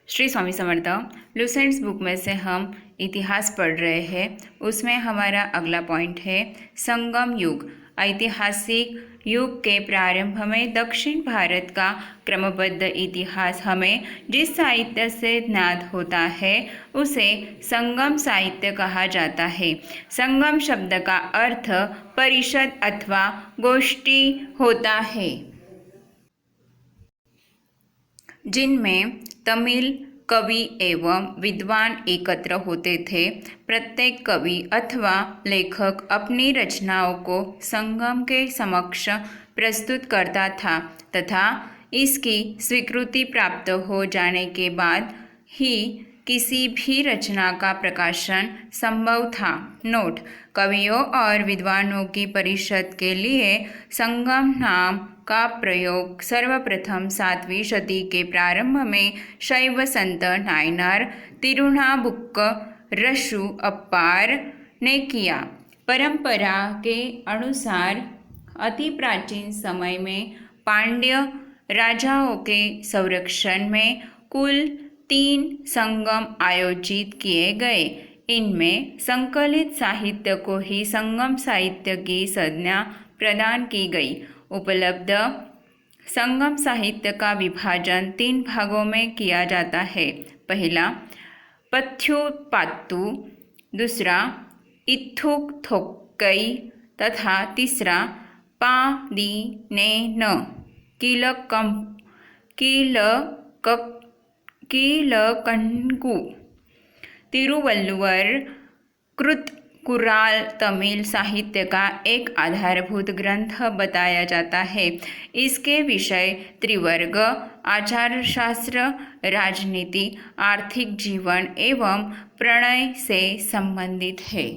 Shri Swami Samarth. लुसेंट्स book में से हम इतिहास पढ़ रहे हैं। उसमें हमारा अगला पॉइंट है संगम युग। ऐतिहासिक युग के प्रारंभ में दक्षिण भारत का क्रमबद्ध इतिहास हमें जिस साहित्य से ज्ञात होता है उसे संगम साहित्य कहा जाता है। संगम शब्द का अर्थ परिषद अथवा गोष्ठी होता है, जिनमें तमिल कवि एवं विद्वान एकत्र होते थे। प्रत्येक कवि अथवा लेखक अपनी रचनाओं को संगम के समक्ष प्रस्तुत करता था तथा इसकी स्वीकृति प्राप्त हो जाने के बाद ही किसी भी रचना का प्रकाशन संभव था। नोट: कवियों और विद्वानों की परिषद के लिए संगम नाम का प्रयोग सर्वप्रथम 7वीं सदी के प्रारंभ में शैव संत नायनार तिरुनाबुक्करसु अप्पार ने किया। परंपरा के अनुसार अति प्राचीन समय में पांड्य राजाओं के संरक्षण में कुल 3 संगम आयोजित किए गए। इनमें संकलित साहित्य को ही संगम साहित्य की संज्ञा प्रदान की गई। उपलब्ध संगम साहित्य का विभाजन 3 भागों में किया जाता है। पहला पथ्युपात्तु, दूसरा इत्थुक्थोक्कै तथा तीसरा पादीनेन कीलकंकु। तिरुवल्लुवर कृतकुराल तमिल साहित्य का एक आधारभूत ग्रंथ बताया जाता है। इसके विषय त्रिवर्ग, आचारशास्त्र, राजनीति, आर्थिक जीवन एवं प्रणय से संबंधित है।